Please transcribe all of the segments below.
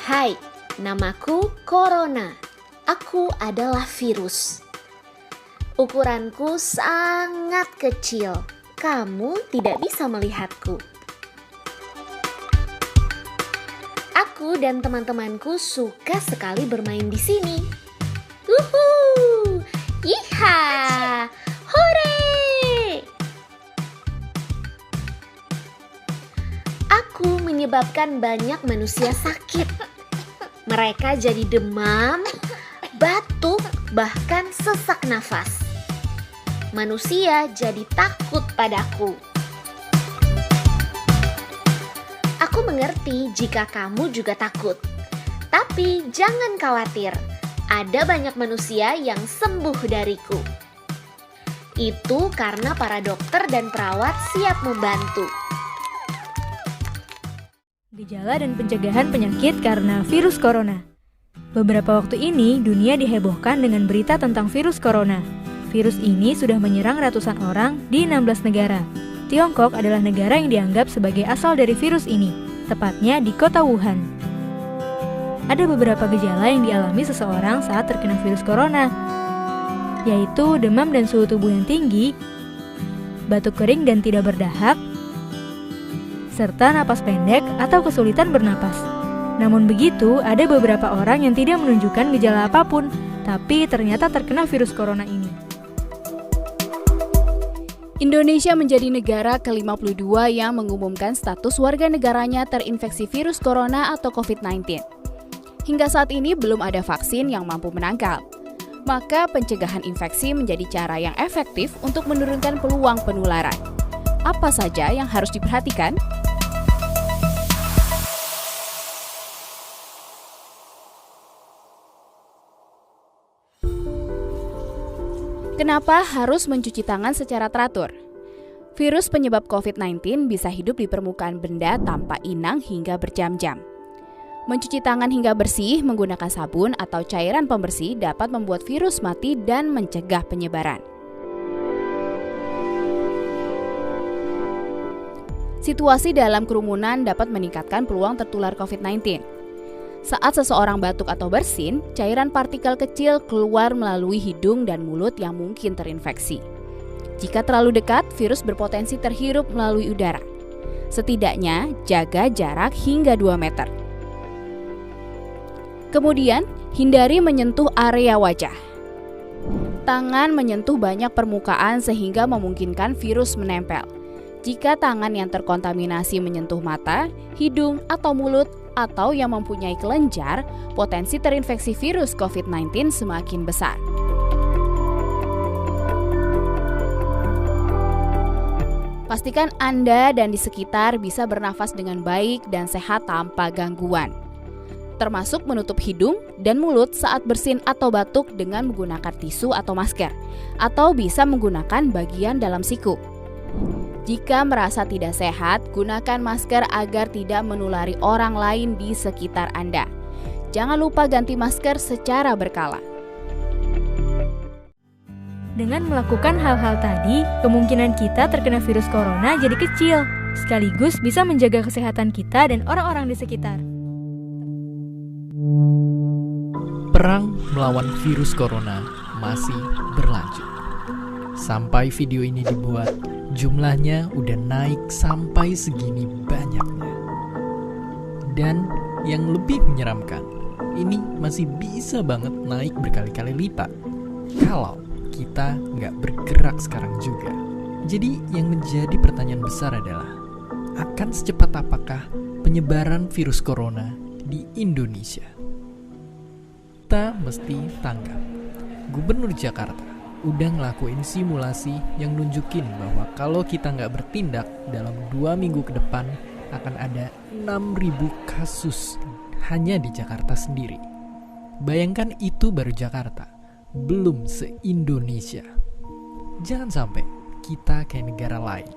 Hai, namaku Corona. Aku adalah virus. Ukuranku sangat kecil. Kamu tidak bisa melihatku. Aku dan teman-temanku suka sekali bermain di sini. Wuhuu! Yiha! Hore! Aku menyebabkan banyak manusia sakit. Mereka jadi demam, batuk, bahkan sesak nafas. Manusia jadi takut padaku. Aku mengerti jika kamu juga takut. Tapi jangan khawatir, ada banyak manusia yang sembuh dariku. Itu karena para dokter dan perawat siap membantu. Gejala dan pencegahan penyakit karena virus corona. Beberapa waktu ini, dunia dihebohkan dengan berita tentang virus corona. Virus ini sudah menyerang ratusan orang di 16 negara. Tiongkok adalah negara yang dianggap sebagai asal dari virus ini, tepatnya di kota Wuhan. Ada beberapa gejala yang dialami seseorang saat terkena virus corona, yaitu demam dan suhu tubuh yang tinggi, batuk kering dan tidak berdahak, serta napas pendek atau kesulitan bernapas. Namun begitu, ada beberapa orang yang tidak menunjukkan gejala apapun, tapi ternyata terkena virus corona ini. Indonesia menjadi negara ke-52 yang mengumumkan status warga negaranya terinfeksi virus corona atau COVID-19. Hingga saat ini belum ada vaksin yang mampu menangkal. Maka pencegahan infeksi menjadi cara yang efektif untuk menurunkan peluang penularan. Apa saja yang harus diperhatikan? Kenapa harus mencuci tangan secara teratur? Virus penyebab COVID-19 bisa hidup di permukaan benda tanpa inang hingga berjam-jam. Mencuci tangan hingga bersih menggunakan sabun atau cairan pembersih dapat membuat virus mati dan mencegah penyebaran. Situasi dalam kerumunan dapat meningkatkan peluang tertular COVID-19. Saat seseorang batuk atau bersin, cairan partikel kecil keluar melalui hidung dan mulut yang mungkin terinfeksi. Jika terlalu dekat, virus berpotensi terhirup melalui udara. Setidaknya, jaga jarak hingga 2 meter. Kemudian, hindari menyentuh area wajah. Tangan menyentuh banyak permukaan sehingga memungkinkan virus menempel. Jika tangan yang terkontaminasi menyentuh mata, hidung, atau mulut, atau yang mempunyai kelenjar, potensi terinfeksi virus COVID-19 semakin besar. Pastikan Anda dan di sekitar bisa bernafas dengan baik dan sehat tanpa gangguan, termasuk menutup hidung dan mulut saat bersin atau batuk dengan menggunakan tisu atau masker, atau bisa menggunakan bagian dalam siku. Jika merasa tidak sehat, gunakan masker agar tidak menulari orang lain di sekitar Anda. Jangan lupa ganti masker secara berkala. Dengan melakukan hal-hal tadi, kemungkinan kita terkena virus corona jadi kecil, sekaligus bisa menjaga kesehatan kita dan orang-orang di sekitar. Perang melawan virus corona masih berlanjut. Sampai video ini dibuat, jumlahnya udah naik sampai segini banyaknya. Dan yang lebih menyeramkan, ini masih bisa banget naik berkali-kali lipat kalau kita nggak bergerak sekarang juga. Jadi yang menjadi pertanyaan besar adalah, akan secepat apakah penyebaran virus corona di Indonesia? Kita mesti tanggap, Gubernur Jakarta udah ngelakuin simulasi yang nunjukin bahwa kalau kita nggak bertindak dalam 2 minggu ke depan akan ada 6.000 kasus hanya di Jakarta sendiri. Bayangkan itu baru Jakarta, belum se-Indonesia. Jangan sampai kita kayak negara lain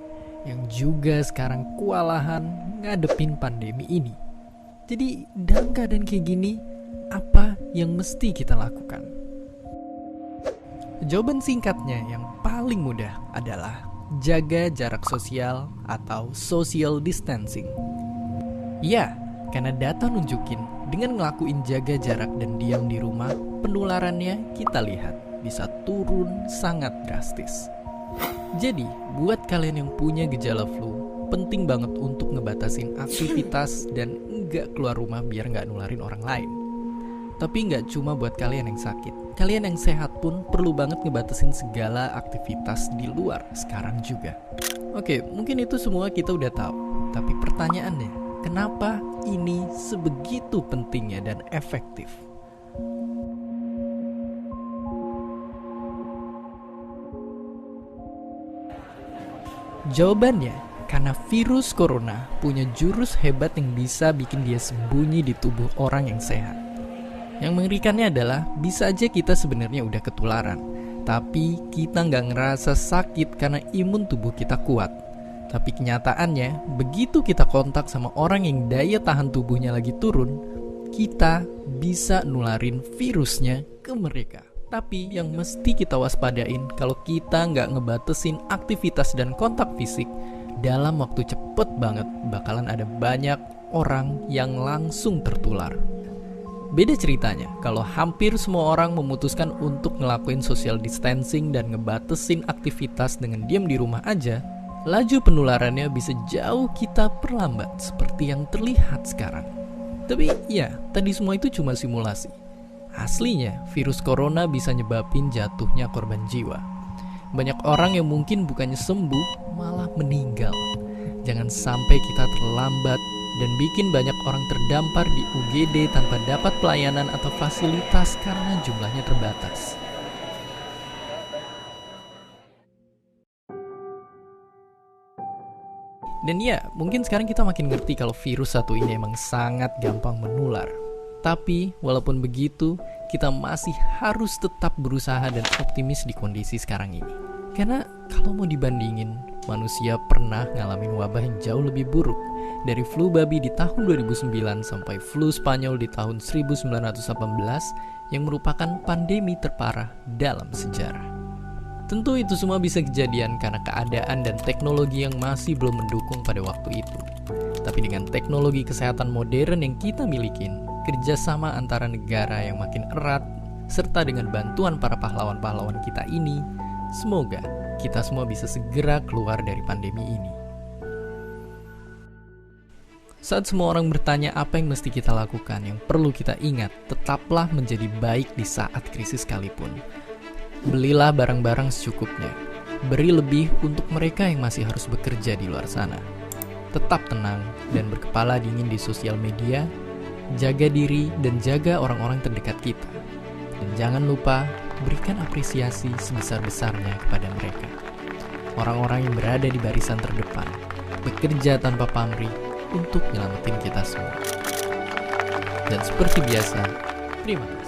yang juga sekarang kewalahan ngadepin pandemi ini. Jadi dalam keadaan kayak gini, apa yang mesti kita lakukan? Jawaban singkatnya yang paling mudah adalah jaga jarak sosial atau social distancing. Ya, Karena data nunjukin dengan ngelakuin jaga jarak dan diam di rumah, penularannya kita lihat bisa turun sangat drastis. Jadi, buat kalian yang punya gejala flu, penting banget untuk ngebatasin aktivitas dan nggak keluar rumah biar nggak nularin orang lain. Tapi nggak cuma buat kalian yang sakit, kalian yang sehat pun perlu banget ngebatasin segala aktivitas di luar sekarang juga. Oke, mungkin itu semua kita udah tahu. Tapi pertanyaannya, kenapa ini sebegitu pentingnya dan efektif? Jawabannya, karena virus corona punya jurus hebat yang bisa bikin dia sembunyi di tubuh orang yang sehat. Yang mengerikannya adalah, bisa aja kita sebenarnya udah ketularan, tapi kita nggak ngerasa sakit karena imun tubuh kita kuat. Tapi kenyataannya, begitu kita kontak sama orang yang daya tahan tubuhnya lagi turun, kita bisa nularin virusnya ke mereka. Tapi yang mesti kita waspadain, kalau kita nggak ngebatesin aktivitas dan kontak fisik, dalam waktu cepet banget bakalan ada banyak orang yang langsung tertular. Beda ceritanya, kalau hampir semua orang memutuskan untuk ngelakuin social distancing dan ngebatesin aktivitas dengan diam di rumah aja, laju penularannya bisa jauh kita perlambat seperti yang terlihat sekarang. Tapi ya, tadi semua itu cuma simulasi. Aslinya, virus corona bisa nyebabin jatuhnya korban jiwa. Banyak orang yang mungkin bukannya sembuh, malah meninggal. Jangan sampai kita terlambat dan bikin banyak orang terdampar di UGD tanpa dapat pelayanan atau fasilitas karena jumlahnya terbatas. Dan ya, mungkin sekarang kita makin ngerti kalau virus satu ini emang sangat gampang menular. Tapi, walaupun begitu, kita masih harus tetap berusaha dan optimis di kondisi sekarang ini. Karena kalau mau dibandingin, manusia pernah ngalamin wabah yang jauh lebih buruk. Dari flu babi di tahun 2009 sampai flu Spanyol di tahun 1918 yang merupakan pandemi terparah dalam sejarah. Tentu itu semua bisa kejadian karena keadaan dan teknologi yang masih belum mendukung pada waktu itu. Tapi dengan teknologi kesehatan modern yang kita milikin, kerjasama antara negara yang makin erat, serta dengan bantuan para pahlawan-pahlawan kita ini, semoga kita semua bisa segera keluar dari pandemi ini. Saat semua orang bertanya apa yang mesti kita lakukan, yang perlu kita ingat, tetaplah menjadi baik di saat krisis sekalipun. Belilah barang-barang secukupnya. Beri lebih untuk mereka yang masih harus bekerja di luar sana. Tetap tenang dan berkepala dingin di sosial media. Jaga diri dan jaga orang-orang terdekat kita. Dan jangan lupa berikan apresiasi sebesar-besarnya kepada mereka. Orang-orang yang berada di barisan terdepan, bekerja tanpa pamrih untuk nyelamatin kita semua. Dan seperti biasa, terima kasih.